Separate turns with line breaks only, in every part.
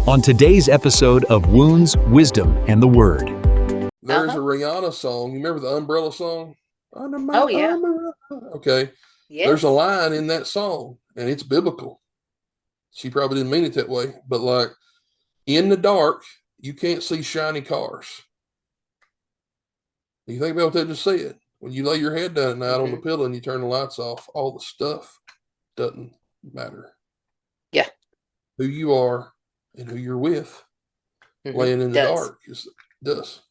on today's episode of Wounds, Wisdom, and the Word.
There's a Rihanna song. You remember the Umbrella song? Under my
yeah.
umbrella. Okay.
Yes.
There's a line in that song, and it's biblical. She probably didn't mean it that way, but like, in the dark, you can't see shiny cars. You think about what they just said. When you lay your head down at night on the pillow and you turn the lights off, all the stuff doesn't matter.
Yeah.
Who you are and who you're with, laying in the dark, does.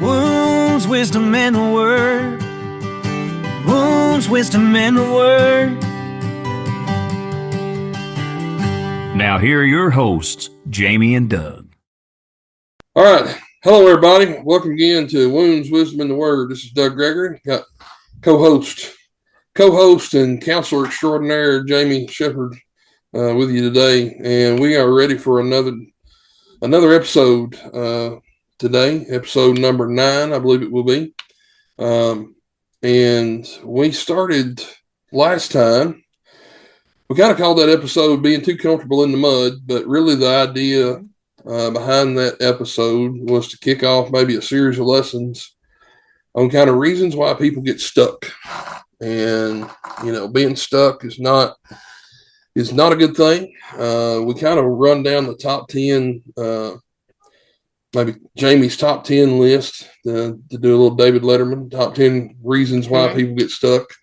Wounds, wisdom, and the word. Wounds, wisdom, and the word.
Now here are your hosts, Jamie and Doug.
All right. Hello, everybody. Welcome again to Wounds, Wisdom, and the Word. This is Doug Gregory. Got co-host and counselor extraordinaire Jamie Shepherd with you today, and we are ready for another episode today, episode number 9, I believe it will be. And we started last time. We kind of called that episode "Being Too Comfortable in the Mud," but really the idea behind that episode was to kick off maybe a series of lessons on kind of reasons why people get stuck. And, being stuck is not a good thing. We kind of run down the top 10, maybe Jamie's top 10 list to do a little David Letterman, top 10 reasons why people get stuck.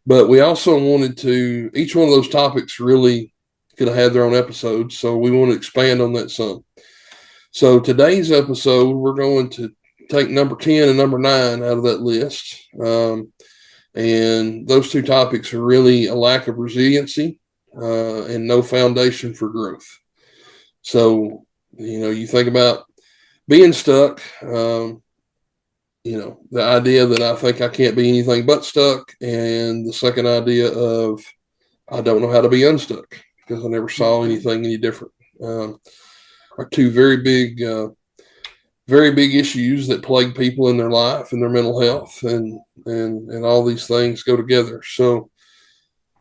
But we also wanted to, each one of those topics really could have had their own episodes. So we want to expand on that some. So today's episode, we're going to take number 10 and number 9 out of that list. And those two topics are really a lack of resiliency and no foundation for growth. So, you think about being stuck, the idea that I think I can't be anything but stuck, and the second idea of I don't know how to be unstuck because I never saw anything any different, are two very big issues that plague people in their life and their mental health, and all these things go together. So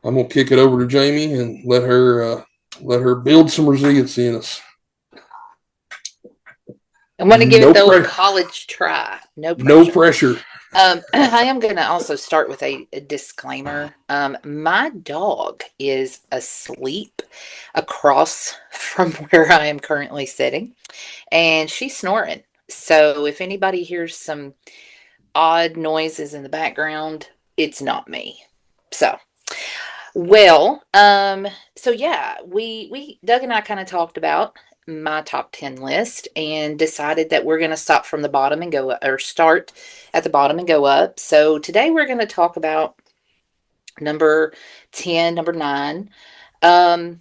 I'm going to kick it over to Jamie and let her build some resiliency in us.
I'm going to give it the old college try. No pressure. I am going to also start with a disclaimer. My dog is asleep across from where I am currently sitting, and she's snoring. So if anybody hears some odd noises in the background, it's not me. So yeah, we Doug and I kind of talked about my top 10 list and decided that we're going to stop from the bottom and go, or start at the bottom and go up. So today we're going to talk about number 10, number 9. And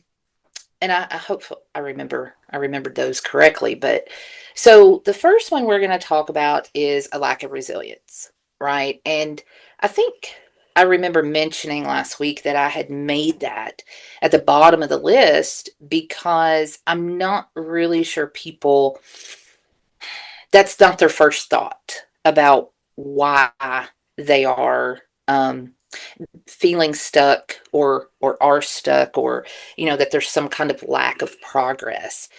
I hope I remembered those correctly. But so the first one we're going to talk about is a lack of resilience, right? And I think I remember mentioning last week that I had made that at the bottom of the list because I'm not really sure that's not their first thought about why they are feeling stuck or are stuck, or that there's some kind of lack of progress.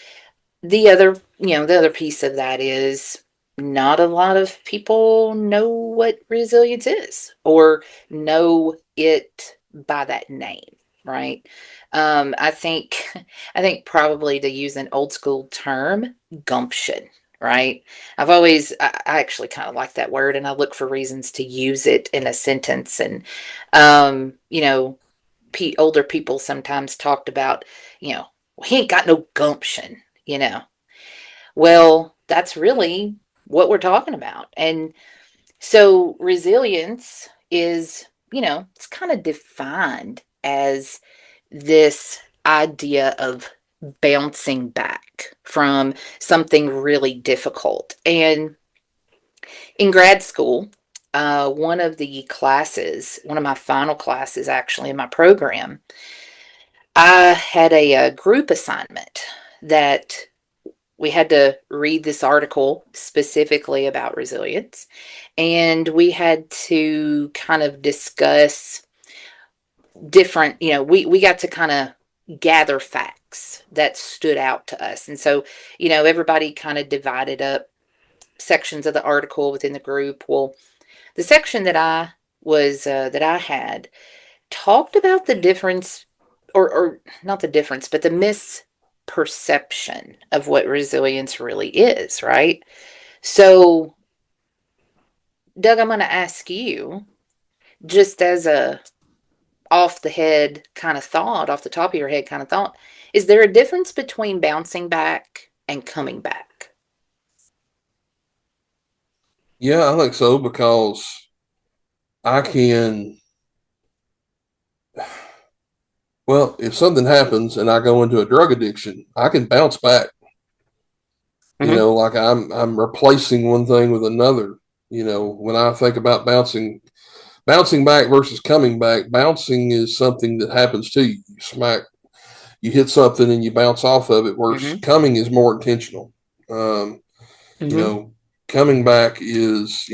The other piece of that is not a lot of people know what resilience is or know it by that name, right? I think probably, to use an old school term, gumption, right? I actually kind of like that word, and I look for reasons to use it in a sentence. And, older people sometimes talked about, he ain't got no gumption, Well, that's really what we're talking about. And so resilience is, it's kind of defined as this idea of bouncing back from something really difficult. And in grad school, one of my final classes actually in my program, I had a group assignment that we had to read this article specifically about resilience, and we had to kind of discuss different, we got to kind of gather facts that stood out to us. And so, everybody kind of divided up sections of the article within the group. Well, the section that I had talked about the difference, or not the difference, but the misperception of what resilience really is, right? So, Doug, I'm going to ask you, just as a off the head kind of thought, off the top of your head kind of thought, is there a difference between bouncing back and coming back?
Yeah, I think so, because I can, well, if something happens and I go into a drug addiction, I can bounce back.
Mm-hmm.
Like I'm replacing one thing with another. When I think about bouncing back versus coming back, bouncing is something that happens to you. You hit something and you bounce off of it, whereas
Mm-hmm.
coming is more intentional. Um, you
Mm-hmm.
know, Coming back is,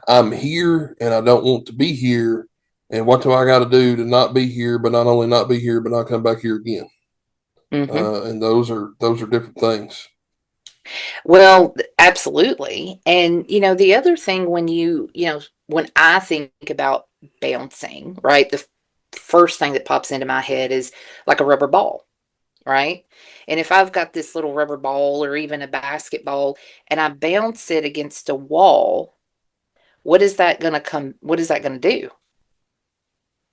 I'm here and I don't want to be here. And what do I got to do to not be here, but not only not be here, but not come back here again?
Mm-hmm.
And those are different things.
Well, absolutely. And, the other thing when I think about bouncing, right, the first thing that pops into my head is like a rubber ball, right? And if I've got this little rubber ball or even a basketball and I bounce it against a wall, what is that going to do?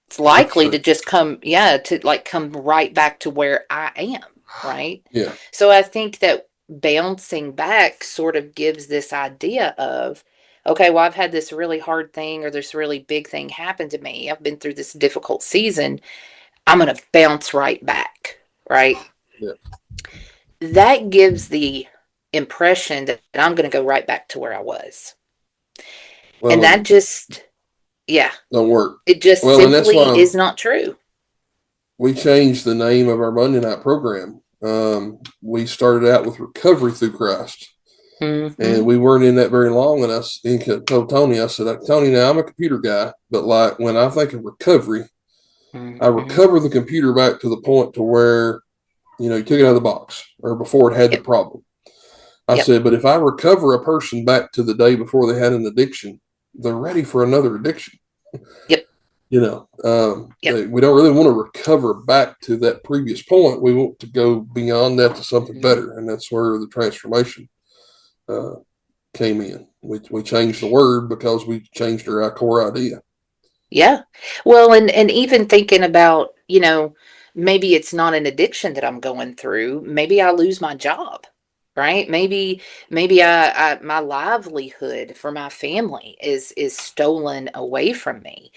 It's likely to
Ricochet.
just come right back to where I am, right?
Yeah.
So I think that bouncing back sort of gives this idea of, okay, well, I've had this really hard thing or this really big thing happen to me. I've been through this difficult season. I'm going to bounce right back, right?
Yeah.
That gives the impression that I'm going to go right back to where I was. And
Well,
that just, yeah,
don't work.
it just
Well, and that's
simply
why
is not true.
we changed the name of our Monday night program. We started out with Recovery Through Christ.
Mm-hmm.
And we weren't in that very long. And told Tony, I said, Tony, now I'm a computer guy, but like when I think of recovery, I
Mm-hmm.
recover the computer back to the point to where, you took it out of the box or before it had the
Yep.
problem. I
Yep.
said, but if I recover a person back to the day before they had an addiction, they're ready for another addiction.
Yep. Yep.
We don't really want to recover back to that previous point. We want to go beyond that to something
Mm-hmm.
better. And that's where the transformation uh, came in. We changed the word because we changed our core idea.
Yeah. Well, and even thinking about, maybe it's not an addiction that I'm going through. Maybe I lose my job, right? Maybe my livelihood for my family is stolen away from me.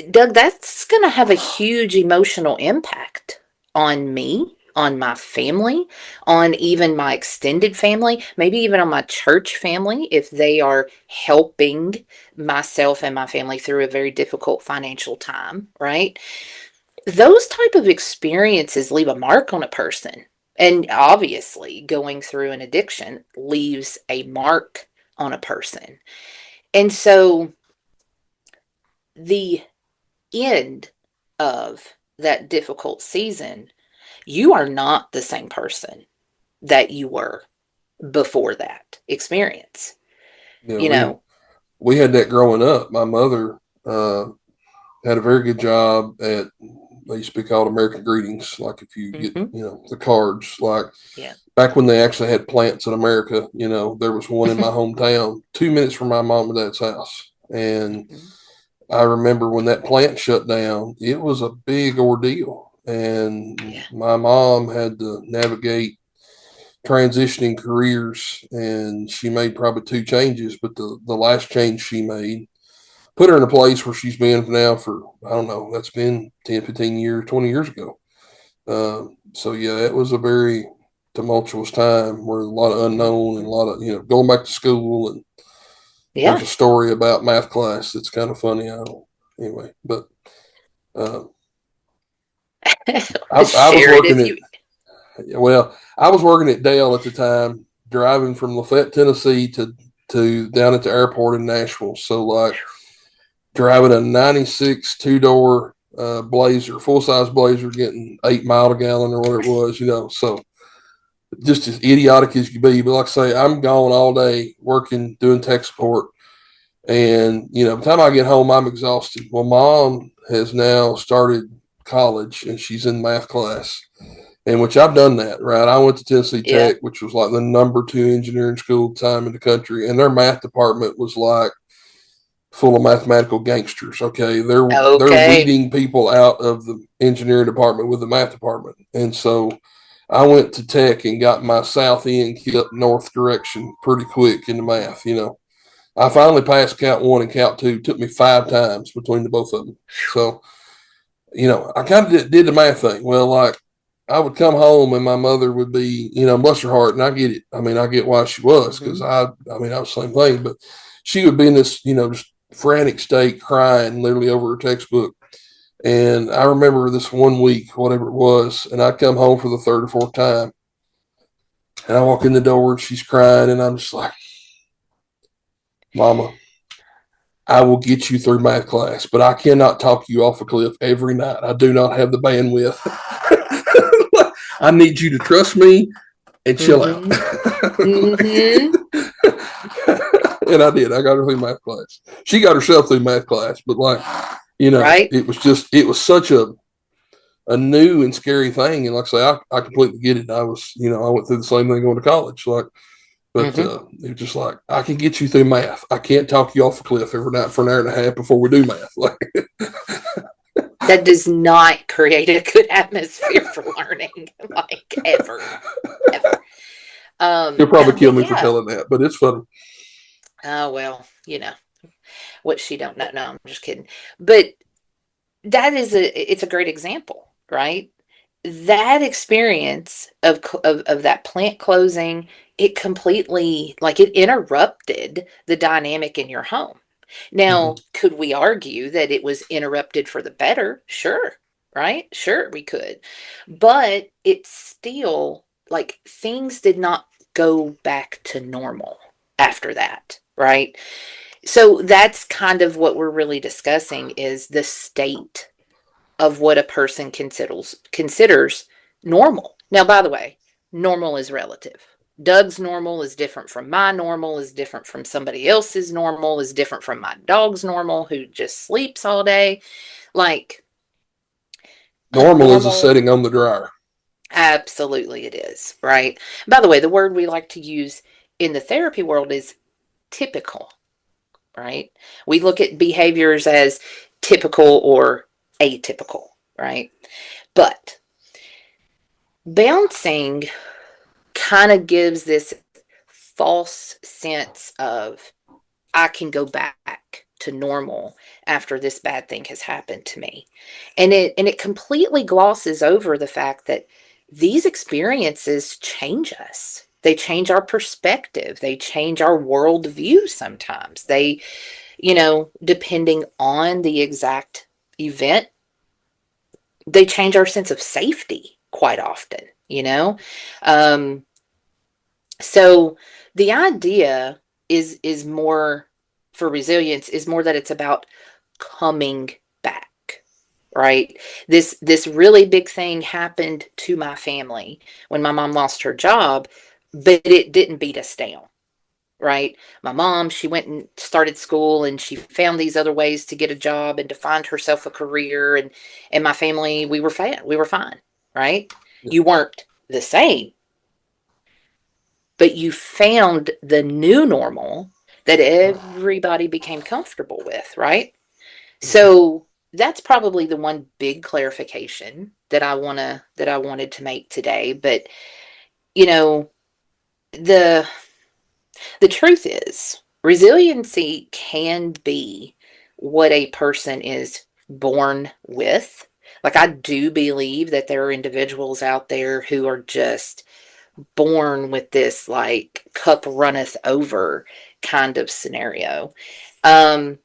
Doug, that's going to have a huge emotional impact on me, on my family, on even my extended family, maybe even on my church family if they are helping myself and my family through a very difficult financial time, right? Those type of experiences leave a mark on a person. And obviously, going through an addiction leaves a mark on a person. And so the end of that difficult season, you are not the same person that you were before that experience. You know,
We had that growing up. My mother had a very good job at, they used to be called American Greetings. Like if you get,
mm-hmm.
the cards, like
Yeah.
back when they actually had plants in America, there was one in my hometown, 2 minutes from my mom and dad's house. And
Mm-hmm.
I remember when that plant shut down, it was a big ordeal. And
Yeah.
my mom had to navigate transitioning careers, and she made probably two changes, but the last change she made put her in a place where she's been now for, I don't know, that's been 10, 15 years, 20 years ago. So yeah, it was a very tumultuous time where a lot of unknown and a lot of, going back to school. And there's
Yeah.
a story about math class that's kind of funny. I don't, anyway, but uh, I was
Share it
working
if
at,
you.
well, I was working at Dale at the time, driving from Lafayette, Tennessee to down at the airport in Nashville. So like driving a 96 two-door Blazer, full-size Blazer, getting 8 mile a gallon or whatever it was, so just as idiotic as you be. But like I say, I'm gone all day working, doing tech support. And, by the time I get home, I'm exhausted. Well, mom has now started college and she's in math class, and which I've done that, right? I went to Tennessee Tech, which was like the number 2 engineering school at the time in the country. And their math department was like full of mathematical gangsters. Okay. They're weeding people out of the engineering department with the math department. And so I went to Tech and got my south end up north direction pretty quick in the math. I finally passed count 1 and count 2. It took me 5 times between the both of them. So, I kind of did the math thing. Well, like I would come home and my mother would be, bless her heart, and I get it. I mean, I get why she was, because I was the same thing, but she would be in this, just frantic state, crying literally over her textbook. And I remember this one week, whatever it was, and I come home for the 3rd or 4th time, and I walk in the door and she's crying, and I'm just like, Mama, I will get you through math class, but I cannot talk you off a cliff every night. I do not have the bandwidth. I need you to trust me and chill out. And I did. I got her through math class. She got herself through math class, but
right?
it was such a new and scary thing. And like I say, I completely get it. I was, I went through the same thing going to college. But it was just like, I can get you through math. I can't talk you off a cliff every night for an hour and a half before we do math.
That does not create a good atmosphere for learning, ever.
You'll probably kill me for telling that, but it's funny.
Oh, well, what she don't know. No, I'm just kidding. But that it's a great example, right? That experience of that plant closing, it completely, it interrupted the dynamic in your home. Now, could we argue that it was interrupted for the better? Sure, right? Sure, we could. But it's still, things did not go back to normal after that, right? So that's kind of what we're really discussing, is the state of what a person considers normal. Now, by the way, normal is relative. Doug's normal is different from my normal, is different from somebody else's normal, is different from my dog's normal, who just sleeps all day.
Normal is a setting on the dryer.
Absolutely it is, right? By the way, the word we like to use in the therapy world is typical, right? We look at behaviors as typical or atypical, right? But bouncing kind of gives this false sense of, I can go back to normal after this bad thing has happened to me. And it completely glosses over the fact that these experiences change us. They change our perspective. They change our worldview sometimes. They, depending on the exact event, they change our sense of safety quite often, So the idea is more, for resilience, is more that it's about coming back, right? This really big thing happened to my family when my mom lost her job, but it didn't beat us down, right? My mom, she went and started school, and she found these other ways to get a job and to find herself a career. And my family, we were fine, right? You weren't the same, but you found the new normal that everybody became comfortable with, right? So that's probably the one big clarification that I wanted to make today. But the truth is, resiliency can be what a person is born with. I do believe that there are individuals out there who are just born with this cup runneth over kind of scenario. But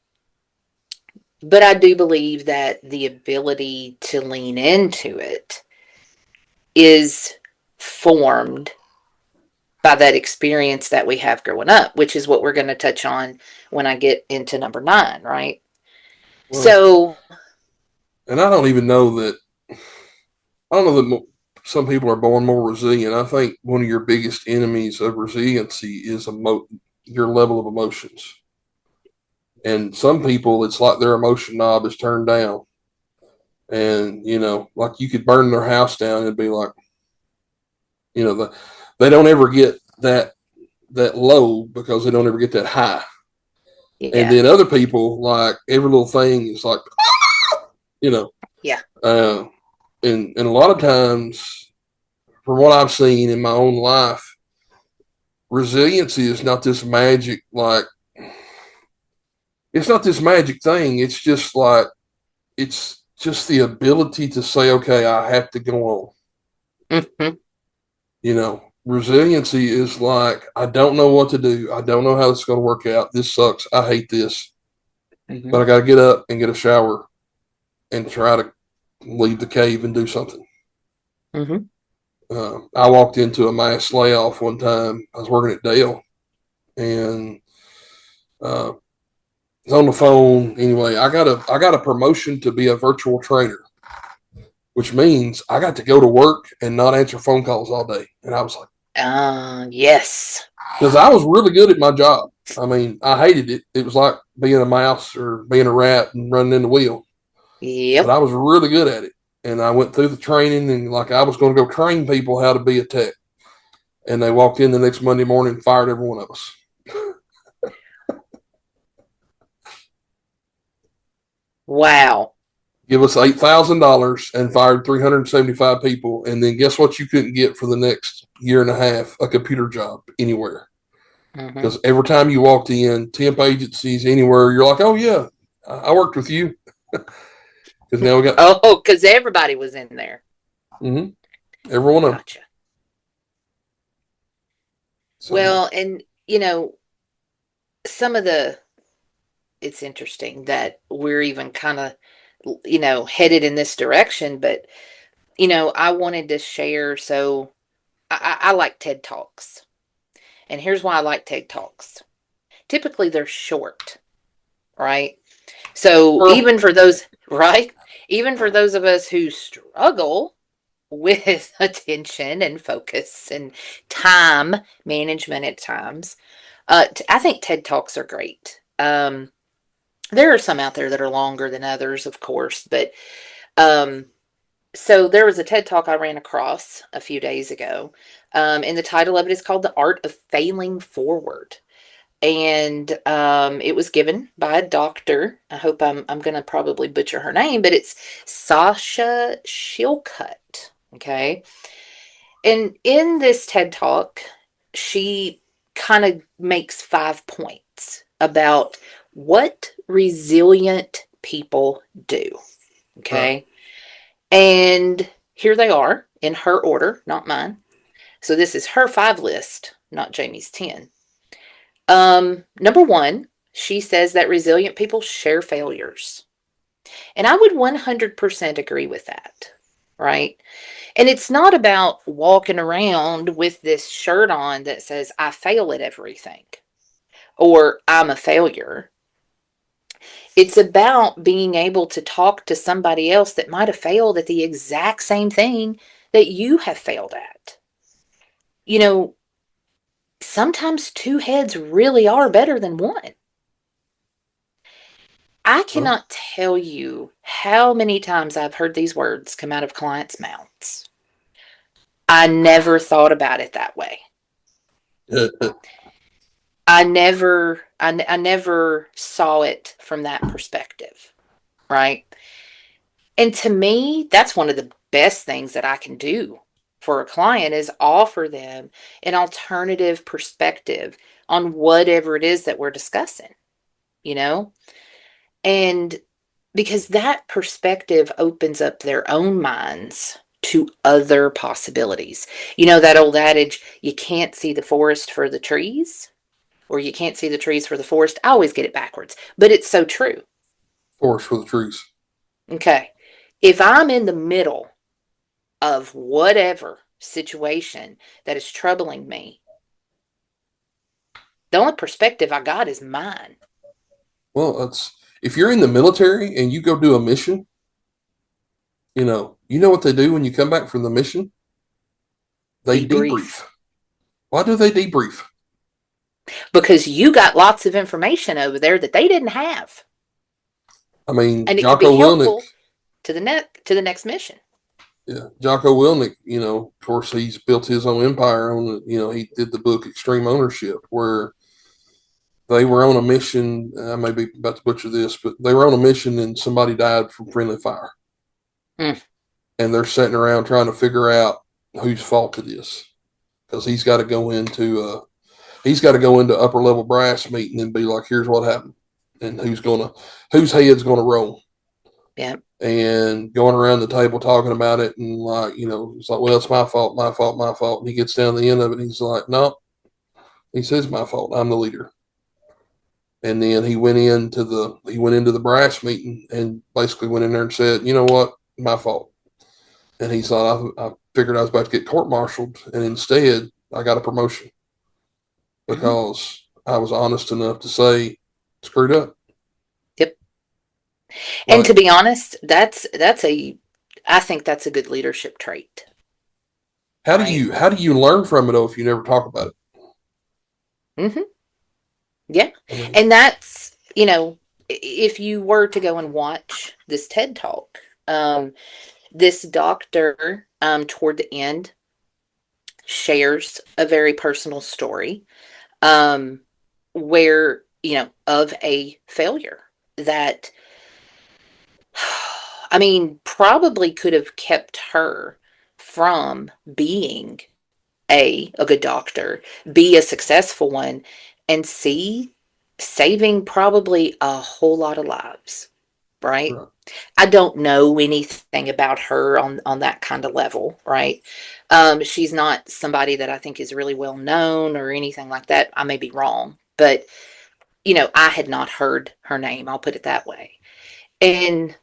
I do believe that the ability to lean into it is formed by that experience that we have growing up, which is what we're going to touch on when I get into number 9, right?
Well,
So,
and I don't even know that. I don't know that some people are born more resilient. I think one of your biggest enemies of resiliency is your level of emotions. And some people, it's like their emotion knob is turned down. And, like you could burn their house down and be like, they don't ever get that low because they don't ever get that high. And
yeah,
then other people, like every little thing is like, you know,
yeah,
and a lot of times, from what I've seen in my own life, resiliency is not this magic, like, it's not this magic thing. It's just like, it's just the ability to say, okay, I have to go on.
hmm
Resiliency is like, I don't know what to do. I don't know how this is going to work out. This sucks. I hate this. But I got to get up and get a shower and try to leave the cave and do something.
hmm
I walked into a mass layoff one time. I was working at Dell and uh, was on the phone. Anyway, I got a promotion to be a virtual trainer, which means I got to go to work and not answer phone calls all day. And I was like,
yes.
because I was really good at my job. I mean, I hated it. It was like being a mouse or being a rat and running in the wheel. But
Yep.
I was really good at it. And I went through the training and like I was going to go train people how to be a tech. And they walked in the next Monday morning and fired every one of us.
Wow.
Give us $8,000 and fired 375 people. And then guess what you couldn't get for the next year and a half? A computer job anywhere. Because every time you walked in, temp agencies anywhere, you're like, oh, yeah, I worked with you. Because now we got.
Oh, because everybody was in there.
Mm-hmm. Every one of them.
Gotcha.
So,
Well, and, it's interesting that we're even kind of, headed in this direction, but, I wanted to share. So I like TED Talks. And here's why I like TED Talks. Typically, they're short, right? So even for those, right? Even for those of us who struggle with attention and focus and time management at times, I think TED Talks are great. There are some out there that are longer than others, of course, but so there was a TED Talk I ran across a few days ago, and the title of it is called "The Art of Failing Forward." And it was given by a doctor. I hope I'm going to probably butcher her name, but it's Sasha Shilcutt. Okay. And in this TED Talk, she kind of makes 5 points about what resilient people do. Okay. And here they are in her order, not mine. So this is her 5 list, not Jamie's 10. Number 1, she says that resilient people share failures. And I would 100% agree with that, right? And it's not about walking around with this shirt on that says, I fail at everything or I'm a failure. It's about being able to talk to somebody else that might have failed at the exact same thing that you have failed at. Sometimes 2 heads really are better than one. I cannot tell you how many times I've heard these words come out of clients' mouths. I never thought about it that way. I never saw it from that perspective, right? And to me, that's one of the best things that I can do for a client is offer them an alternative perspective on whatever it is that we're discussing, And because that perspective opens up their own minds to other possibilities. That old adage, you can't see the forest for the trees, or you can't see the trees for the forest. I always get it backwards, but it's so true.
Forest for the trees.
Okay. If I'm in the middle of whatever situation that is troubling me, the only perspective I got is mine.
Well, if you're in the military and you go do a mission, you know what they do when you come back from the mission? They debrief. Why do they debrief?
Because you got lots of information over there that they didn't have.
I mean,
And it could
Jocko
be helpful
Willink,
to the next mission.
Yeah, Jocko Willink, of course, he's built his own empire on the, he did the book Extreme Ownership, where they were on a mission. I may be about to butcher this, but they were on a mission and somebody died from friendly fire.
Mm.
And they're sitting around trying to figure out whose fault it is, because he's got to go into upper level brass meeting and be like, here's what happened, and whose head's gonna roll.
Yeah.
And going around the table talking about it, and it's like, well, it's my fault. And he gets down to the end of it and he's like, no, he says my fault. I'm the leader. And then he went into the brass meeting and basically went in there and said, you know what, my fault. And he thought, I figured I was about to get court-martialed, and instead I got a promotion because I was honest enough to say, screwed up.
Yep. And to be honest, I think that's a good leadership trait.
How do you learn from it though if you never talk about it?
Mm-hmm. Yeah. And that's, if you were to go and watch this TED Talk, this doctor, toward the end, shares a very personal story, where, of a failure that, I mean, probably could have kept her from being a good doctor, be a successful one, and saving probably a whole lot of lives, right? I don't know anything about her on that kind of level, right? She's not somebody that I think is really well known or anything like that. I may be wrong, but I had not heard her name. I'll put it that way. And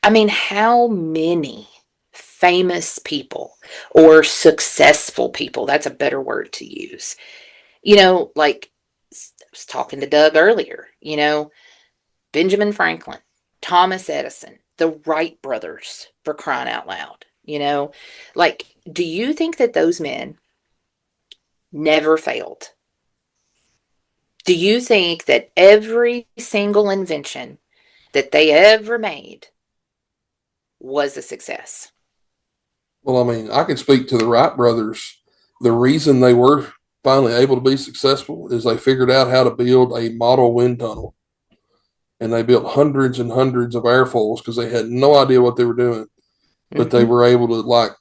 I mean, how many famous people or successful people, that's a better word to use, like I was talking to Doug earlier, Benjamin Franklin, Thomas Edison, the Wright brothers, for crying out loud, like, do you think that those men never failed? Do you think that every single invention that they ever made was a success?
Well, I mean, I can speak to the Wright brothers. The reason they were finally able to be successful is they figured out how to build a model wind tunnel. And they built hundreds and hundreds of airfoils because they had no idea what they were doing. But they were able to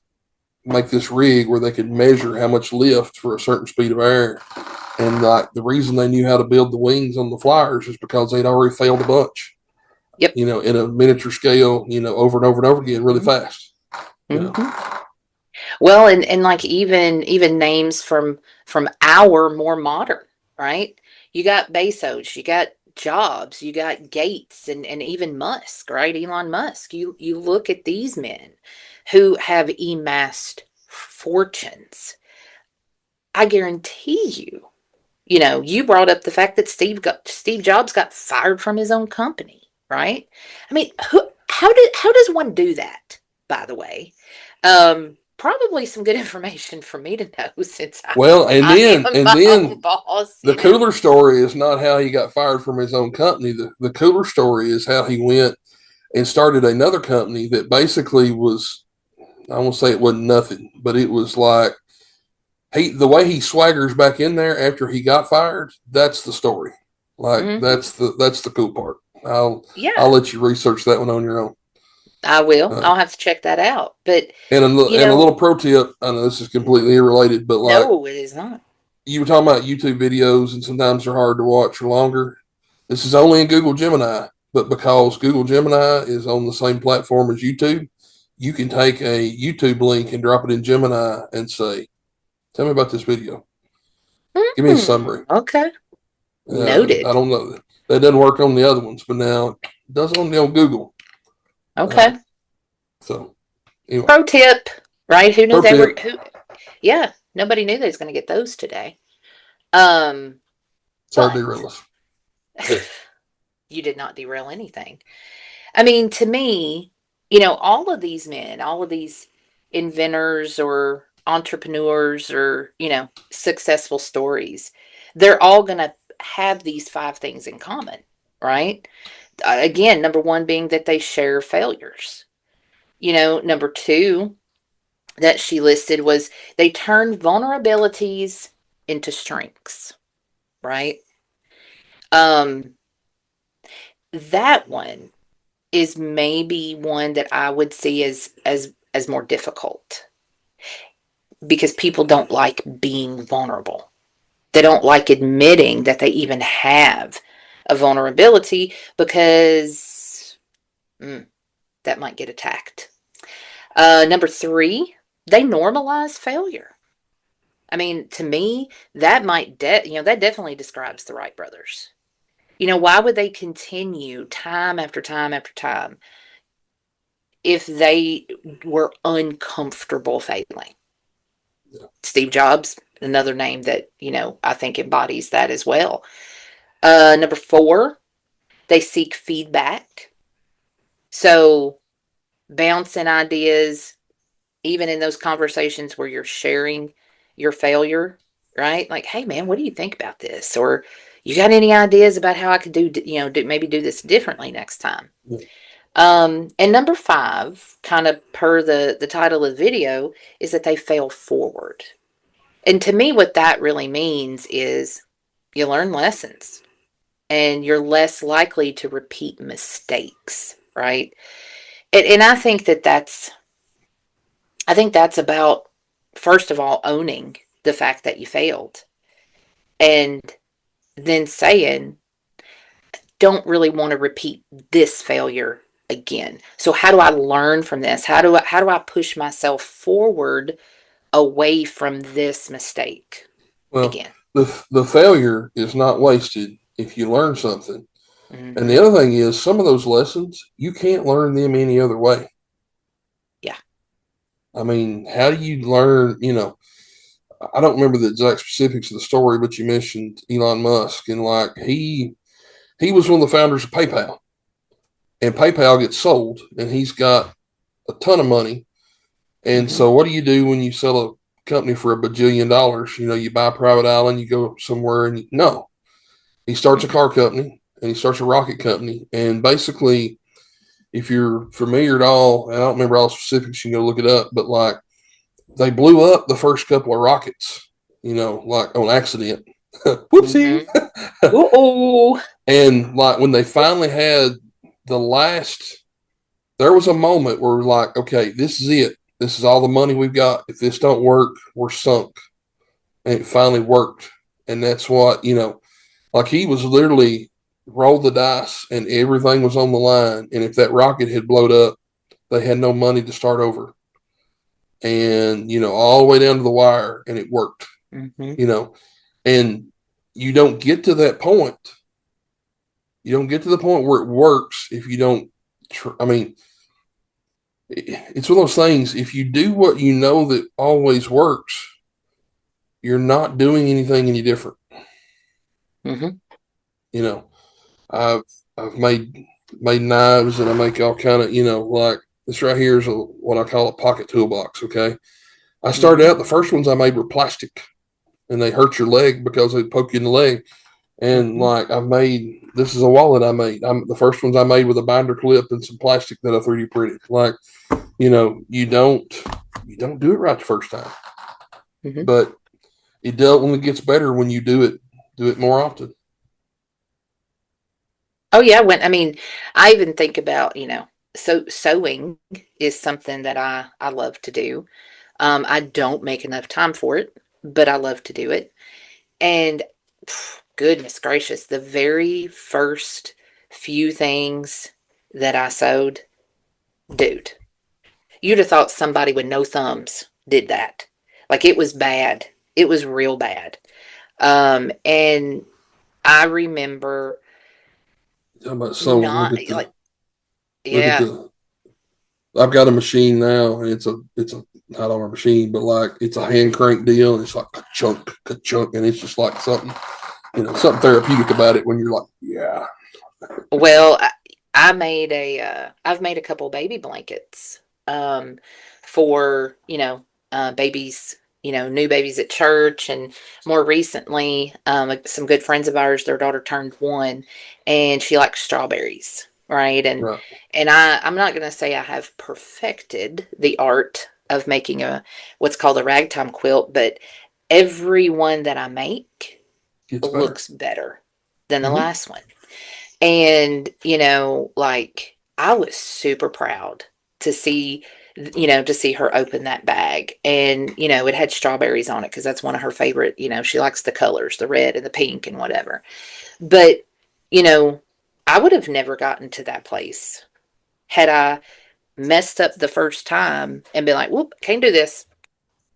make this rig where they could measure how much lift for a certain speed of air. And the reason they knew how to build the wings on the flyers is because they'd already failed a bunch.
Yep.
In a miniature scale, over and over and over again, really fast.
Well, and like even names from our more modern, right? You got Bezos, you got Jobs, you got Gates, and even Musk, right? Elon Musk. You look at these men who have amassed fortunes. I guarantee you, you brought up the fact that Steve Jobs got fired from his own company, right? I mean, how does one do that, by the way? Probably some good information for me to know, since I'm my own boss.
The cooler story is not how he got fired from his own company. The cooler story is how he went and started another company that basically was, I won't say it wasn't nothing, but it was like the way he swaggers back in there after he got fired. That's the story. That's the cool part. I'll let you research that one on your own.
I will. I'll have to check that out. But
a little pro tip. I know this is completely irrelated, but
no, it is not.
You were talking about YouTube videos, and sometimes they're hard to watch or longer. This is only in Google Gemini, but because Google Gemini is on the same platform as YouTube, you can take a YouTube link and drop it in Gemini and say, "Tell me about this video. Give me a summary."
Okay. Noted.
I don't know. That doesn't work on the other ones, but now it does on the old Google.
Okay.
So, anyway.
Pro tip, right? Who knew they were? Yeah, nobody knew they was going to get those today.
Sorry, derail us.
you did not derail anything. I mean, to me, you know, all of these men, all of these inventors or entrepreneurs or, you know, successful stories, they're all going to have these five things in common, right? Again, number one being that they share failures. You know, number two that she listed was they turn vulnerabilities into strengths, right? Um, that one is maybe one that I would see as more difficult because people don't like being vulnerable. They don't like admitting that they even have a vulnerability because that might get attacked. Number three, they normalize failure. I mean, to me, that that definitely describes the Wright brothers. You know, why would they continue time after time after time if they were uncomfortable failing?
Yeah.
Steve Jobs, another name that, you know, I think embodies that as well. Number four, they seek feedback. So bouncing ideas, even in those conversations where you're sharing your failure, right? Like, hey man, what do you think about this? Or you got any ideas about how I could maybe do this differently next time?
Yeah.
And number five, kind of per the title of the video, is that they fail forward. And to me, what that really means is you learn lessons and you're less likely to repeat mistakes, right? And I think that's about, first of all, owning the fact that you failed and then saying, don't really want to repeat this failure again. So how do I learn from this? How do I push myself forward away from this mistake
Well,
again?
the failure is not wasted if you learn something.
Mm-hmm.
And the other thing is, some of those lessons, you can't learn them any other way.
Yeah.
I mean, how do you learn, you know, I don't remember the exact specifics of the story, but you mentioned Elon Musk, and like he was one of the founders of PayPal, and PayPal gets sold and he's got a ton of money. And so what do you do when you sell a company for $1 bajillion? You know, you buy a private island, you go somewhere, and no, he starts a car company and he starts a rocket company. And basically, if you're familiar at all, and I don't remember all the specifics, you can go look it up, but like they blew up the first couple of rockets, you know, like on accident. Whoopsie.
Uh-oh.
And like when they finally had the last, there was a moment where we're like, okay, this is it. This is all the money we've got. If this don't work, we're sunk. And it finally worked. And that's what, you know, like he was literally rolled the dice and everything was on the line. And if that rocket had blown up, they had no money to start over. And, you know, all the way down to the wire, and it worked, you know, and you don't get to that point. You don't get to the point where it works if you don't, I mean, it's one of those things. If you do what you know that always works, you're not doing anything any different.
Mm-hmm.
You know, I've made knives, and I make all kind of, you know, like this right here is what I call a pocket toolbox. Okay. I started out, the first ones I made were plastic, and they hurt your leg because they poke you in the leg. And like this is a wallet I made. The first ones I made with a binder clip and some plastic that I 3D printed. Like, you know, you don't do it right the first time, but it only gets better when you do it more often.
Oh yeah, I even think about, you know, sewing is something that I love to do. I don't make enough time for it, but I love to do it. And goodness gracious, the very first few things that I sewed, dude, you'd have thought somebody with no thumbs did that. Like it was bad. It was real bad. And I remember
How about sewing?
not
Look at
yeah.
the. I've got a machine now, and it's a not on a machine, but like it's a hand crank deal, and it's like ka chunk, and it's just like something, you know, something therapeutic about it when you're like, yeah,
Well, I've made a couple baby blankets, for, babies, new babies at church. And more recently, like some good friends of ours, their daughter turned 1 and she likes strawberries. Right.
Right.
And I'm not going to say I have perfected the art of making what's called a ragtime quilt, but every one that I make
Gets better.
looks better than the
Mm-hmm.
last one. And, like I was super proud to see, to see her open that bag. And, it had strawberries on it because that's one of her favorite, she likes the colors, the red and the pink and whatever. But, you know, I would have never gotten to that place had I messed up the first time and been like, whoop, can't do this.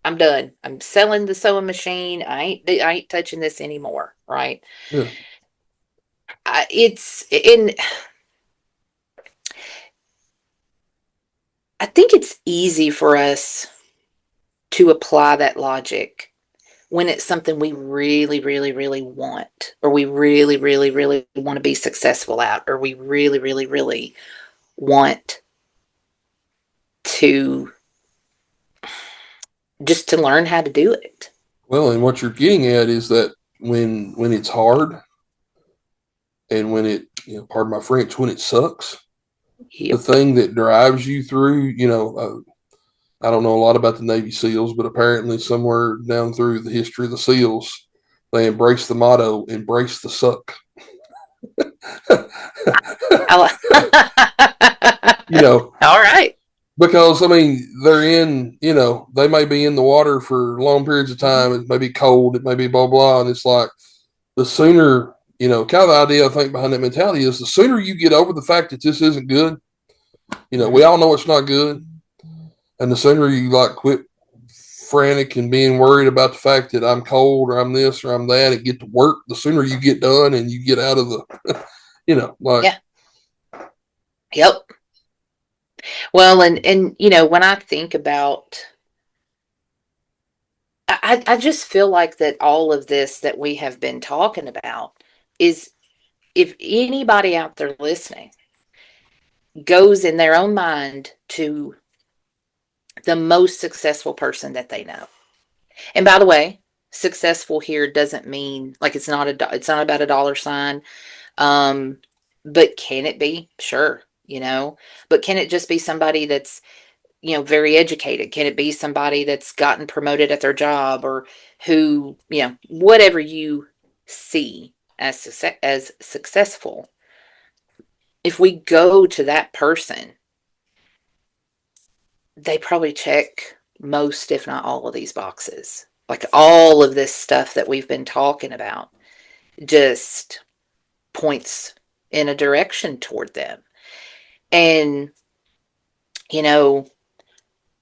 I'm done. I'm selling the sewing machine. I ain't touching this anymore. Right.
Yeah.
It's in I think it's easy for us to apply that logic when it's something we really, really, really want, or we really, really, really want to be successful at, or we really, really, really want to just to learn how to do it.
Well, and what you're getting at is that when it's hard and when it, pardon my French, when it sucks, the
Yep.
thing that drives you through, I don't know a lot about the Navy SEALs, but apparently somewhere down through the history of the SEALs, they embrace the motto, embrace the suck.
All right.
Because I mean, they're in, they may be in the water for long periods of time. It may be cold, it may be blah, blah. And it's like the sooner, kind of the idea I think behind that mentality is the sooner you get over the fact that this isn't good, we all know it's not good. And the sooner you like quit frantic and being worried about the fact that I'm cold or I'm this or I'm that and get to work, the sooner you get done and you get out of the,
Yeah. Yep. Well, and when I think about, I just feel like that all of this that we have been talking about is, if anybody out there listening goes in their own mind to the most successful person that they know. And by the way, successful here doesn't mean like it's not about a dollar sign. Um, but can it be? Sure, But can it just be somebody that's, very educated? Can it be somebody that's gotten promoted at their job, or who, whatever you see as successful? If we go to that person, they probably check most, if not all, of these boxes. Like all of this stuff that we've been talking about just points in a direction toward them. And, you know,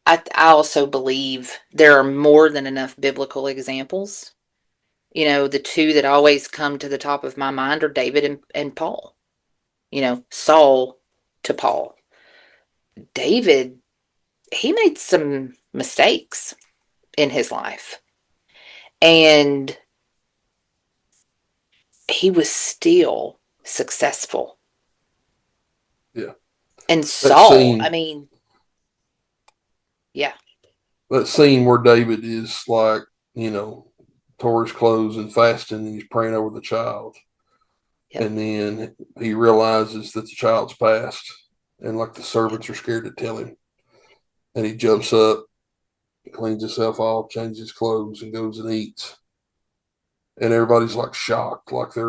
I also believe there are more than enough biblical examples. The two that always come to the top of my mind are David and Paul. Saul to Paul. David, he made some mistakes in his life. And he was still successful.
Yeah.
And
That
Saul,
scene,
yeah.
that scene where David is like, tore his clothes and fasting and he's praying over the child.
Yep.
And then he realizes that the child's passed and like the servants are scared to tell him. And he jumps up, cleans himself off, changes his clothes and goes and eats. And everybody's like shocked, like they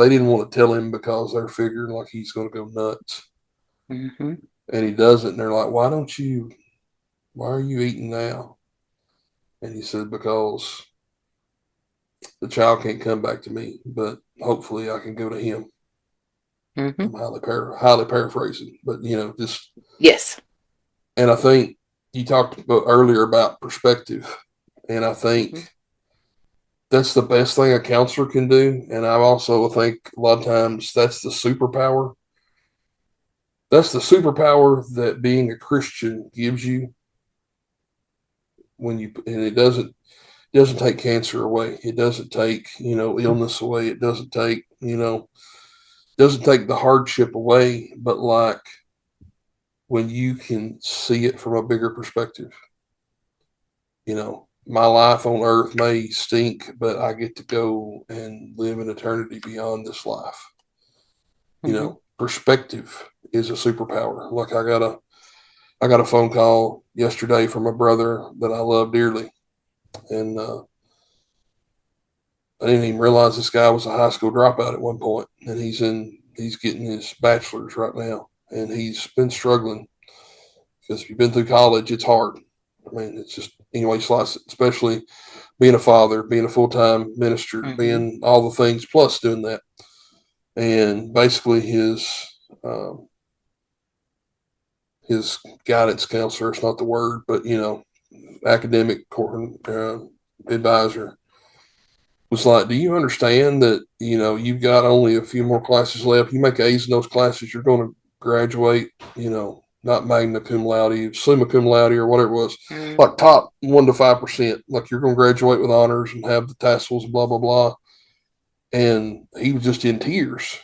didn't want to tell him because they're figuring like he's going to go nuts.
Mm-hmm.
And he doesn't. And they're like, why are you eating now? And he said, because the child can't come back to me, but hopefully I can go to him.
Mm-hmm.
I'm highly paraphrasing, but just
Yes.
And I think you talked about earlier about perspective, and I think that's the best thing a counselor can do. And I also think a lot of times that's the superpower. That's the superpower that being a Christian gives you and it doesn't take cancer away. It doesn't take, illness away. It doesn't take, doesn't take the hardship away, but like when you can see it from a bigger perspective. You know, my life on earth may stink, but I get to go and live an eternity beyond this life. You know, perspective is a superpower. Like I got a phone call yesterday from a brother that I love dearly. And I didn't even realize this guy was a high school dropout at one point, and he's getting his bachelor's right now, and he's been struggling because if you've been through college, it's hard. I mean, it's just anyway, especially being a father, being a full-time minister, being all the things plus doing that, and basically his guidance counselor, it's not the word, but you know, academic advisor was like, do you understand that, you know, you've got only a few more classes left. You make A's in those classes, you're going to graduate, you know, not magna cum laude, summa cum laude, or whatever it was, like top 1 to 5%. Like you're going to graduate with honors and have the tassels and blah, blah, blah. And he was just in tears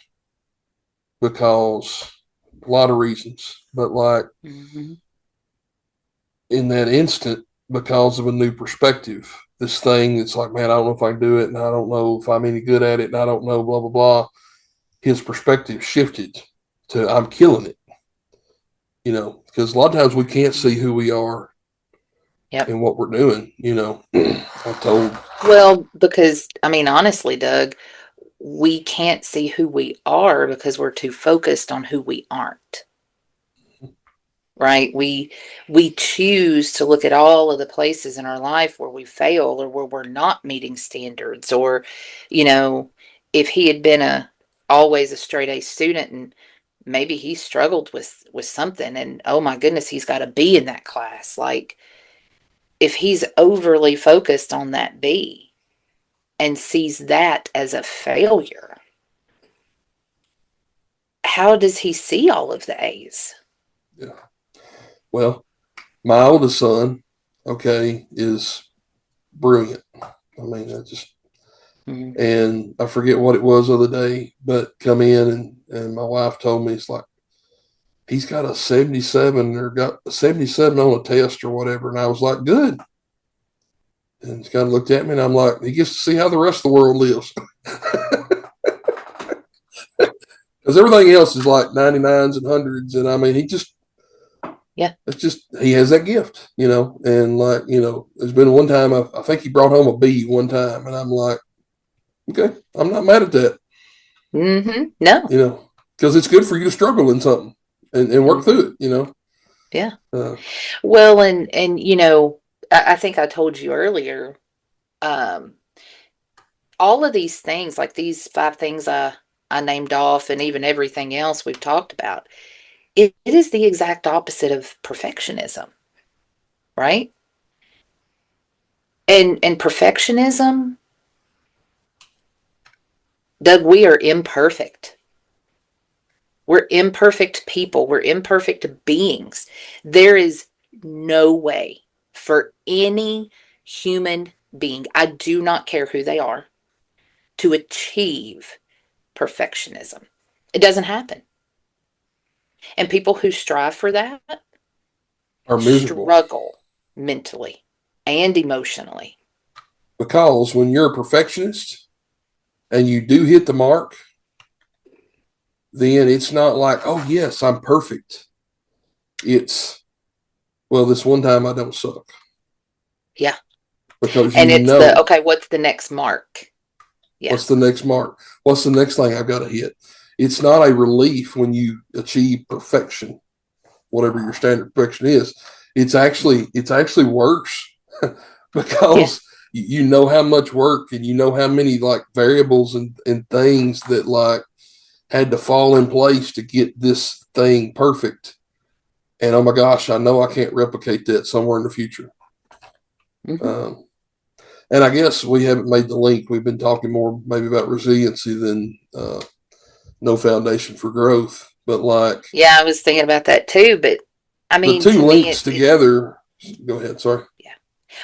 because a lot of reasons, but like in that instant, because of a new perspective, this thing that's like, man, I don't know if I can do it, and I don't know if I'm any good at it, and I don't know, blah, blah, blah. His perspective shifted to I'm killing it. You know, because a lot of times we can't see who we are and what we're doing, you know. I'm told.
Well, because, I mean, honestly, Doug, we can't see who we are because we're too focused on who we aren't. Right? We choose to look at all of the places in our life where we fail or where we're not meeting standards, or, you know, if he had been always a straight A student and maybe he struggled with something and oh my goodness, he's got a B in that class. Like if he's overly focused on that B and sees that as a failure, how does he see all of the A's?
Yeah. Well, my oldest son, okay, is brilliant. I mean, I just, and I forget what it was the other day, but come in and my wife told me, it's like, he's got a 77 or got a 77 on a test or whatever. And I was like, good. And he kind of looked at me and I'm like, he gets to see how the rest of the world lives. Because everything else is like 99s and 100s. And I mean, he just, it's just, he has that gift, you know. And like, you know, there's been one time, I think he brought home a B one time. And I'm like, okay, I'm not mad at that.
No.
You know, because it's good for you to struggle in something and work through it, you know.
Yeah. Well, and you know, I think I told you earlier, all of these things, like these 5 things I named off, and even everything else we've talked about, it is the exact opposite of perfectionism, right? And perfectionism, Doug, we are imperfect. We're imperfect people. We're imperfect beings. There is no way for any human being, I do not care who they are, to achieve perfectionism. It doesn't happen. And people who strive for that
are miserable.
Struggle mentally and emotionally.
Because when you're a perfectionist and you do hit the mark, then it's not like, oh, yes, I'm perfect. It's, well, this one time I don't suck.
Yeah.
Because
and it's okay, what's the next mark? Yeah.
What's the next mark? What's the next thing I've got to hit? It's not a relief when you achieve perfection, whatever your standard perfection is. It's actually worse because you know how much work and you know how many like variables and things that like had to fall in place to get this thing perfect. And oh my gosh, I know I can't replicate that somewhere in the future. And I guess we haven't made the link. We've been talking more maybe about resiliency than no foundation for growth. But like,
yeah, I was thinking about that too. But I mean,
the two links together. Go ahead. Sorry.
Yeah.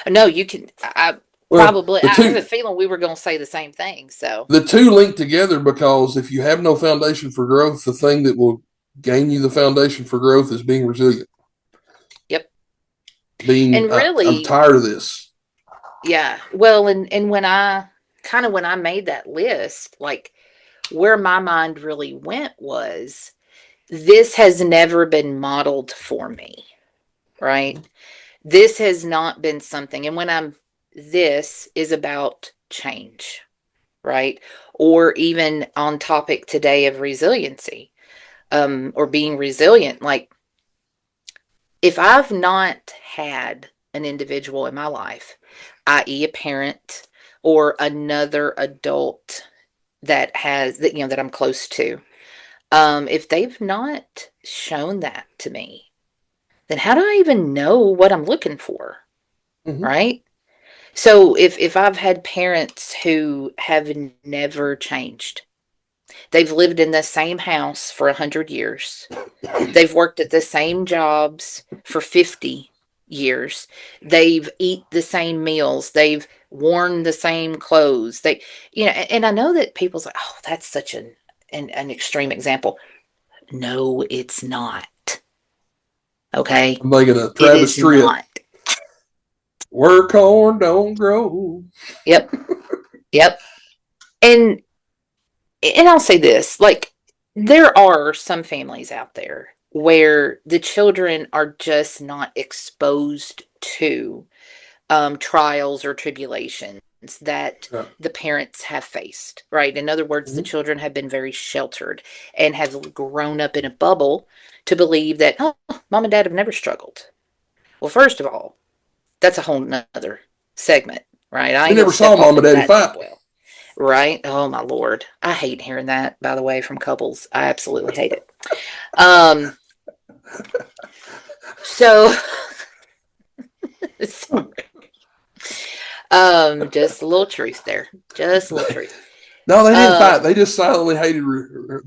No, you can.
Well,
Probably. I have a feeling we were going to say the same thing. So
the two link together because if you have no foundation for growth, the thing that will gain you the foundation for growth is being resilient.
yep.
Being,
And
I'm
really,
tired of this.
yeah. Well, and when I made that list, like where my mind really went was this has never been modeled for me, right? This has not been something. And this is about change, right? Or even on topic today of resiliency, or being resilient. Like if I've not had an individual in my life, i.e. a parent or another adult that that I'm close to, if they've not shown that to me, then how do I even know what I'm looking for?
Mm-hmm.
Right? So if I've had parents who have never changed, they've lived in the same house for 100 years, they've worked at the same jobs for 50 years, they've eat the same meals, they've worn the same clothes, and I know that people's like, oh, that's such an extreme example. No, it's not. Okay?
I'm making a
It
Travis
is
Tritt.
not.
Where corn don't grow.
Yep. Yep. And I'll say this, like there are some families out there where the children are just not exposed to trials or tribulations that
Yeah.
the parents have faced, right? In other words, the children have been very sheltered and have grown up in a bubble to believe that, oh, mom and dad have never struggled. Well, first of all, that's a whole nother segment, right? I
We
ain't
never
gonna step
saw
off
mom and
into
daddy
that
fight.
deep well. Right? Oh my Lord. I hate hearing that, by the way, from couples. I absolutely hate it. So sorry. Just a little truth there. Just a little truth.
No, they didn't fight. They just silently hated.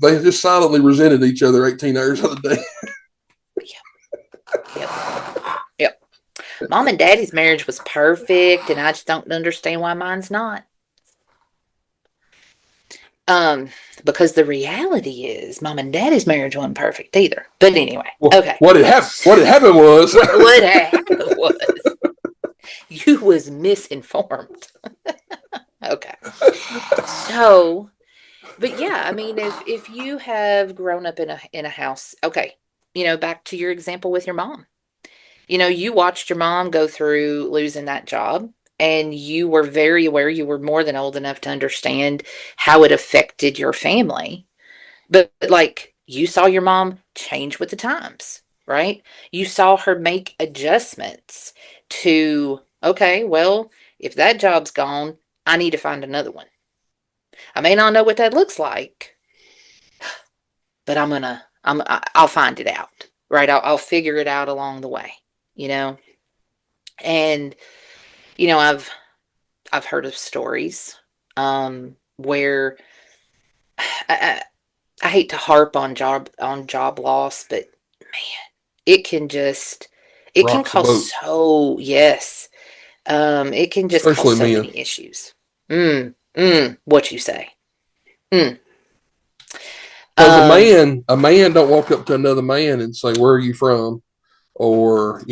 They just silently resented each other 18 hours of the day.
Yep. Mom and daddy's marriage was perfect, and I just don't understand why mine's not. Because the reality is mom and daddy's marriage wasn't perfect either. But anyway,
Well,
okay.
What had happened was
what happened was you was misinformed. Okay. So, but yeah, I mean, if you have grown up in a house, okay, back to your example with your mom. You watched your mom go through losing that job, and you were very aware, you were more than old enough to understand how it affected your family. But like you saw your mom change with the times, right? You saw her make adjustments to, okay, well, if that job's gone, I need to find another one. I may not know what that looks like, but I'll find it out, right? I'll figure it out along the way, and I've heard of stories where I hate to harp on job loss, but man, it can cause yes. It can just
especially
cause so
men.
many issues. What you say?
Because a man don't walk up to another man and say, "Where are you from?" Or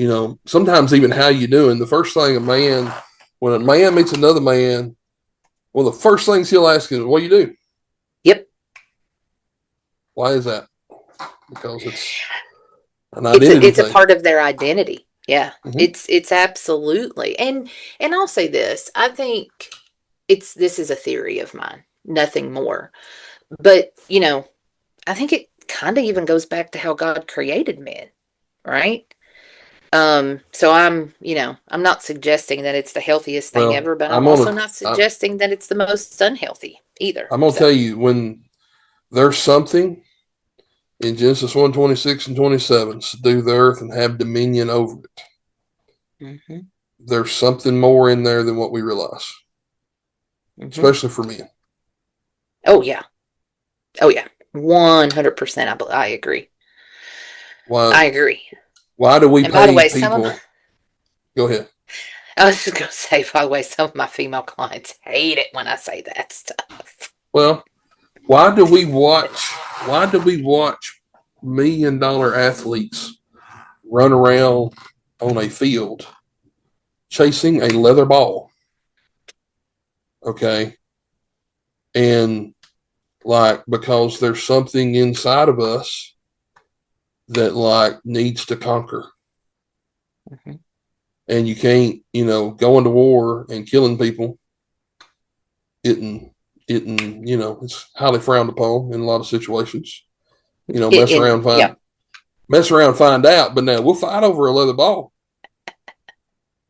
sometimes even "How you doing?" The first thing when a man meets another man, well, the first things he'll ask is, "What do you do?"
Yep.
Why is that? Because it's an identity.
It's a part of their identity. Yeah, it's absolutely. And I'll say this. I think this is a theory of mine, nothing more. But, I think it kind of even goes back to how God created men, right? So I'm not suggesting that it's the healthiest thing ever, but I'm also not suggesting that it's the most unhealthy either.
I'm going to tell you, when there's something in Genesis 1:26 and 27, subdue the earth and have dominion over it. There's something more in there than what we realize, especially for men.
Oh, yeah. 100%. I agree. I agree.
Why do we
and
pay
by the way,
people? Go ahead.
I was just gonna say, by the way, some of my female clients hate it when I say that stuff.
Well, why do we watch $1 million athletes run around on a field chasing a leather ball? Okay. And like, because there's something inside of us that like needs to conquer.
Mm-hmm.
And you can't, going to war and killing people it's highly frowned upon in a lot of situations. Mess around, find out, but now we'll fight over a leather ball.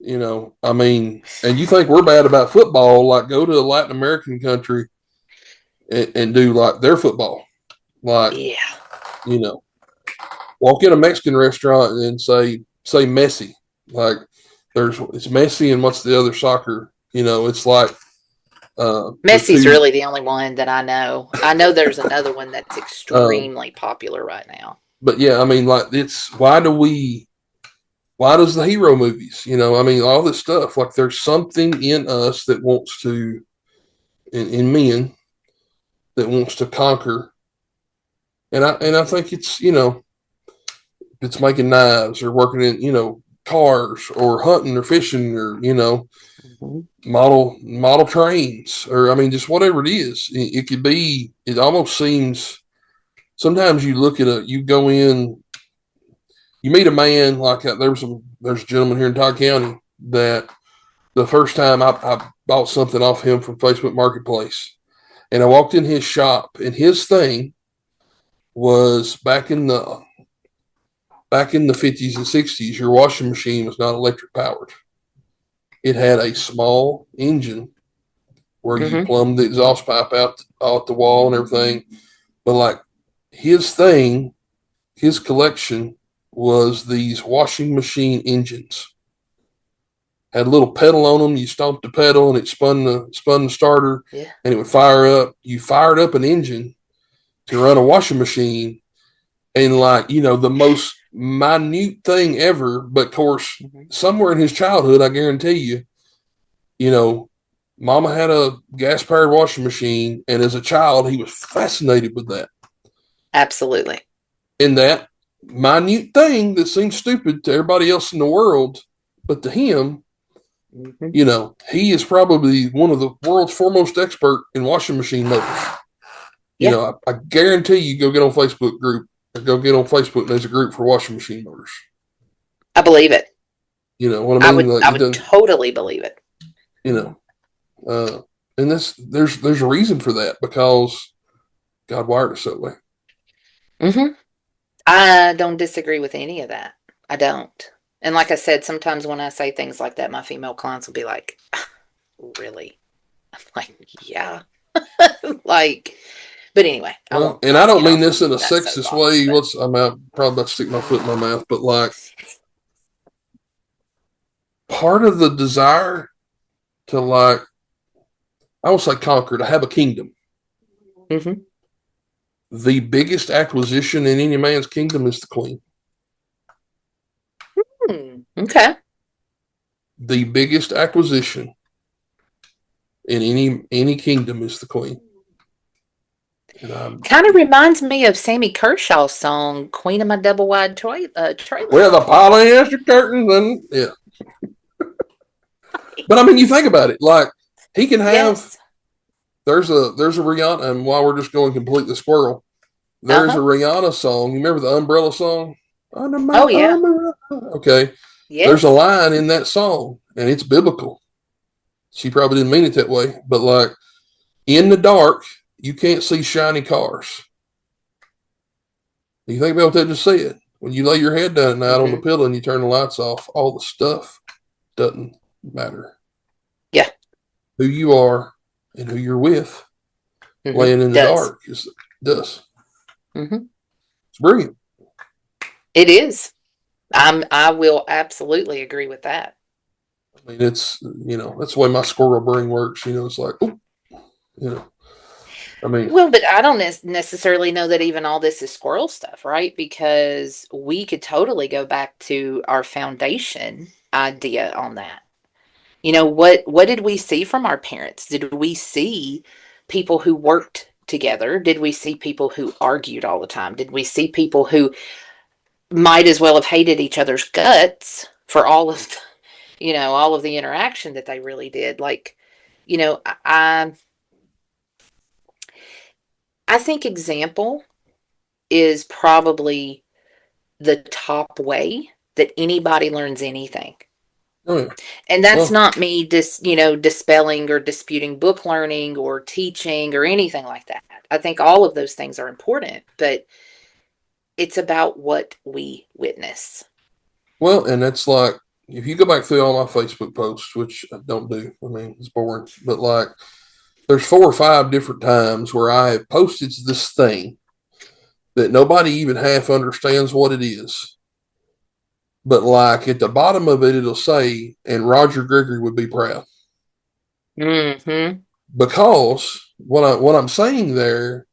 And you think we're bad about football, like go to a Latin American country and do like their football. Like, walk in a Mexican restaurant and say Messi. Like it's Messi and what's the other soccer? It's like
Messi's really the only one that I know. I know there's another one that's extremely popular right now.
But yeah, like it's why does the hero movies, all this stuff, like there's something in us that wants to, in men, that wants to conquer. And I think it's, it's making knives or working in, cars or hunting or fishing or, model trains or, just whatever it is. It could be, it almost seems, sometimes you look at you go in, you meet a man like there's a gentleman here in Todd County that the first time I bought something off him from Facebook Marketplace, and I walked in his shop, and his thing was back in the 50s and 60s, your washing machine was not electric powered. It had a small engine where you plumbed the exhaust pipe out the wall and everything. But like his collection was these washing machine engines. Had a little pedal on them. You stomped the pedal and it spun the starter, and it would fire up. You fired up an engine to run a washing machine, and like, the most minute thing ever. But of course, somewhere in his childhood, I guarantee you, Mama had a gas powered washing machine, and as a child, he was fascinated with that.
Absolutely.
In that minute thing that seems stupid to everybody else in the world, but to him, he is probably one of the world's foremost expert in washing machine motors. I guarantee you go get on Facebook and there's a group for washing machine motors.
I believe it.
You know what I mean?
I would totally believe it.
And there's a reason for that, because God wired us that way.
I don't disagree with any of that. I don't. And like I said, sometimes when I say things like that, my female clients will be like, really? I'm like, yeah. Like, but anyway.
I don't mean this in a sexist way. I'm probably about to stick my foot in my mouth, but like, part of the desire to, like, I would say conquer, to have a kingdom. The biggest acquisition in any man's kingdom is the queen.
Okay.
The biggest acquisition in any kingdom is the queen.
Kind of reminds me of Sammy Kershaw's song, Queen of My Double Wide Trailer.
With the polyester curtains and, But I mean, you think about it, like, he can have, there's a Rihanna, and while we're just going completely squirrel, there's a Rihanna song. You remember the Umbrella song? Under my umbrella. Okay. Yes. There's a line in that song, and it's biblical. She probably didn't mean it that way, but like, in the dark, you can't see shiny cars. You think about what that just said. When you lay your head down at night on the pillow and you turn the lights off, all the stuff doesn't matter.
Yeah.
Who you are and who you're with, laying in the dark, does. It's brilliant.
It is. I will absolutely agree with that.
I mean, it's, that's the way my squirrel brain works. It's like, I mean.
Well, but I don't necessarily know that even all this is squirrel stuff, right? Because we could totally go back to our foundation idea on that. You know, what did we see from our parents? Did we see people who worked together? Did we see people who argued all the time? Did we see people who might as well have hated each other's guts for all of all of the interaction that they really did? Like, you know, I think example is probably the top way that anybody learns anything.
Oh, yeah.
And that's
Well,
not me dispelling or disputing book learning or teaching or anything like that. I think all of those things are important, but it's about what we witness.
well, and that's like, if you go back through all my Facebook posts, which I don't do, I mean, it's boring, but like, there's 4 or 5 different times where I have posted this thing that nobody even half understands what it is. But like at the bottom of it, it'll say, and Roger Gregory would be proud.
Mm-hmm.
Because what I'm saying there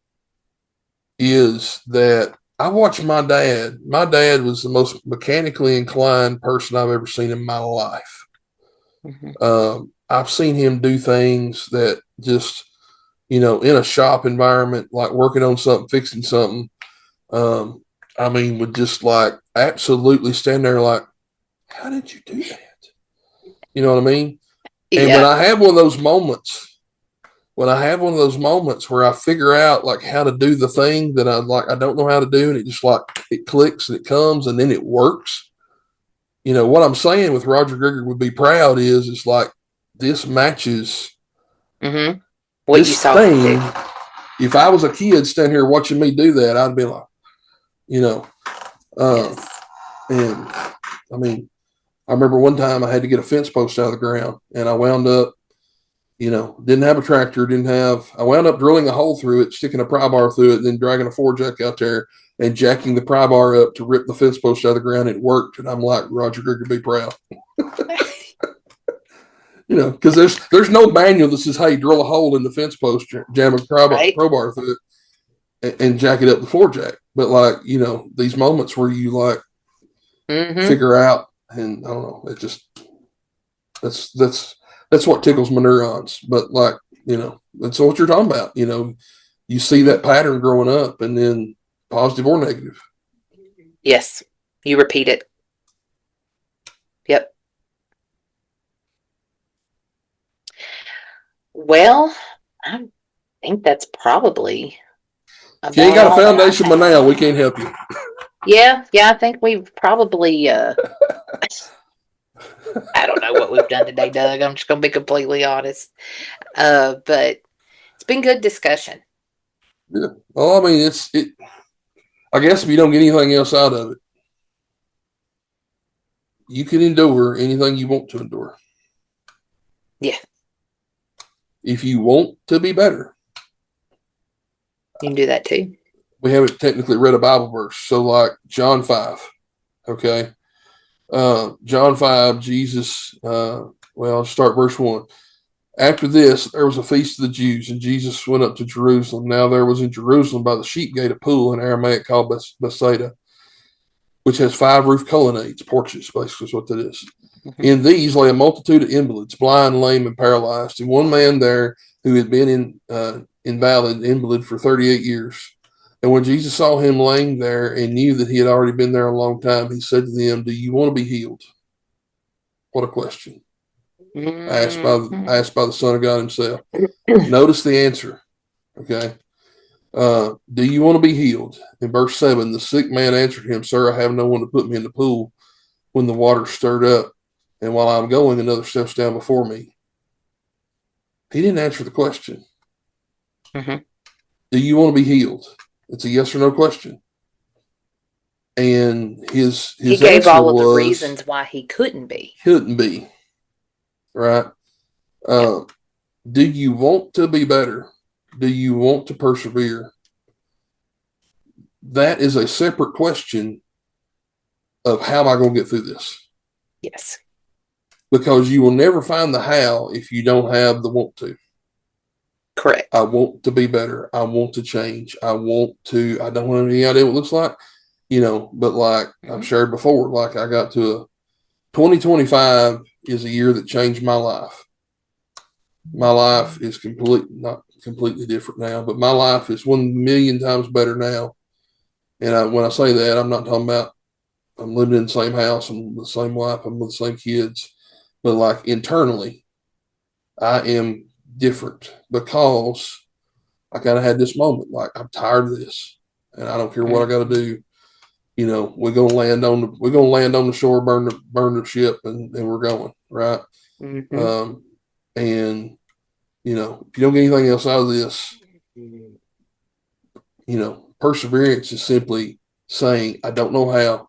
is that I watched my dad. My dad was the most mechanically inclined person I've ever seen in my life.
Mm-hmm.
I've seen him do things that just, in a shop environment, like working on something, fixing something. I mean, would just like absolutely stand there like, how did you do that? You know what I mean? And when
Yeah.
I have one of those moments, where I figure out like how to do the thing that I don't know how to do, and it just like it clicks and it comes and then it works. What I'm saying with Roger Gregory would be proud is it's like this matches
Mm-hmm. What
this
you saw him
thing.
do.
If I was a kid standing here watching me do that, I'd be like,
Yes.
and I mean, I remember one time I had to get a fence post out of the ground, and I wound up, didn't have a tractor, I wound up drilling a hole through it, sticking a pry bar through it, and then dragging a 4-jack out there and jacking the pry bar up to rip the fence post out of the ground. It worked. And I'm like, Roger Gregory, be proud. Because there's no manual that says, hey, drill a hole in the fence post, jam a
Right.
crowbar through it, and jack it up the 4-jack. But like, these moments where you like
Mm-hmm.
figure out, and I don't know, it just, that's what tickles my neurons. But like, that's what you're talking about. You see that pattern growing up, and then positive or negative.
Yes. You repeat it. Yep. Well, I think that's probably
If you ain't got a
about all that I
foundation by
have.
now, we can't help you.
Yeah, I think we've probably I don't know what we've done today, Doug. I'm just gonna be completely honest. But it's been good discussion.
Yeah. Well, I mean, I guess if you don't get anything else out of it, you can endure anything you want to endure.
Yeah.
If you want to be better.
You can do that too.
We haven't technically read a Bible verse. So like John 5. Okay. John 5, Jesus, I'll start verse 1. After this, there was a feast of the Jews, and Jesus went up to Jerusalem. Now there was in Jerusalem by the sheep gate a pool in Aramaic called Bethesda, which has 5 roof colonnades, porches, basically is what that is.
Mm-hmm.
In these lay a multitude of invalids, blind, lame, and paralyzed, and one man there who had been invalid for 38 years. And when Jesus saw him laying there and knew that he had already been there a long time, he said to them, do you want to be healed? What a question.
Mm-hmm.
Asked by the Son of God himself. Notice the answer. Okay. Do you want to be healed? In verse 7, the sick man answered him, sir, I have no one to put me in the pool when the water stirred up. And while I'm going, another steps down before me. He didn't answer the question.
Mm-hmm.
Do you want to be healed? It's a yes or no question. And his
he gave
answer
all of the
was,
reasons why he couldn't be.
Right? Do you want to be better? Do you want to persevere? That is a separate question of how am I going to get through this?
Yes.
Because you will never find the how if you don't have the want to.
Correct.
I want to be better. I want to change. I don't have any idea what it looks like, but like I've shared before, like I got to a 2025 is a year that changed my life. My life is not completely different now, but my life is 1,000,000 times better now. And when I say that, I'm not talking about I'm living in the same house, I'm with the same wife, I'm with the same kids, but like internally, I am different because I kind of had this moment, like I'm tired of this, and I don't care what I got to do. We're gonna land on the shore, burn the ship, and we're going right.
Mm-hmm.
And if you don't get anything else out of this, perseverance is simply saying, I don't know how.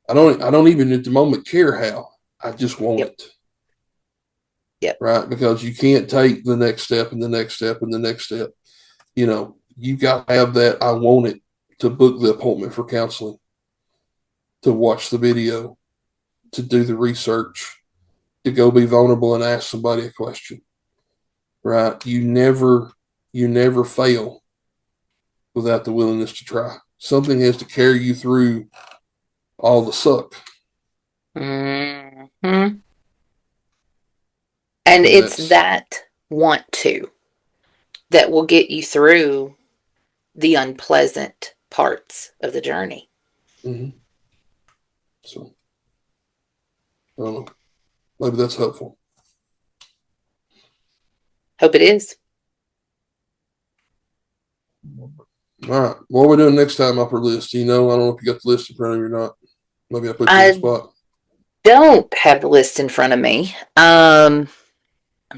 I don't even at the moment care how. I just want
Yep.
it.
Yep.
Right? Because you can't take the next step and the next step and the next step. You got to have that I want it to book the appointment for counseling, to watch the video, to do the research, to go be vulnerable and ask somebody a question. Right? You never fail without the willingness to try. Something has to carry you through all the suck.
Mm-hmm. And it's that want to that will get you through the unpleasant parts of the journey.
Mm-hmm. So, I don't know. Maybe that's helpful.
Hope it is.
All right. What are we doing next time up our list? I don't know if you got the list in front of you or not. Maybe I put you on the spot.
Don't have the list in front of me. I'm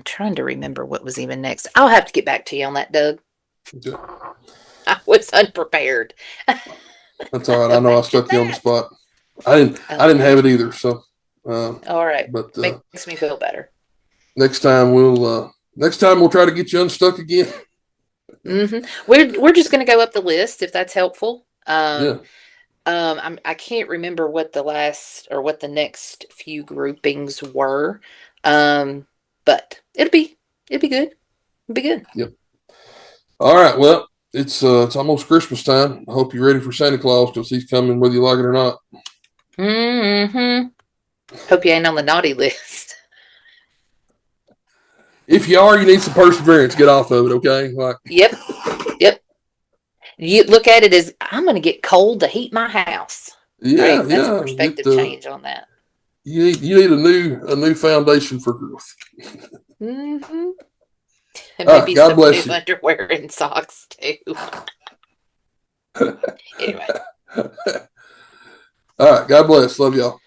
trying to remember what was even next. I'll have to get back to you on that, Doug.
Okay.
I was unprepared.
That's all right. I know I stuck you on the spot. I didn't have it either. So,
all right.
But
makes me feel better.
Next time we'll try to get you unstuck again.
Mm-hmm. We're just going to go up the list if that's helpful.
Yeah.
I can't remember what the last or what the next few groupings were. But it'll be good. It'll be good.
Yep. All right. Well, it's almost Christmas time. I hope you're ready for Santa Claus because he's coming whether you like it or not.
Mm-hmm. Hope you ain't on the naughty list.
If you are, you need some perseverance. Get off of it, okay?
Yep. You look at it as I'm going to get cold to heat my house.
Yeah,
right? That's a perspective change on that.
You need a new foundation for growth.
Mm-hmm. And maybe
God
some
bless
new
you.
underwear and socks too. Anyway.
All right. God bless. Love y'all.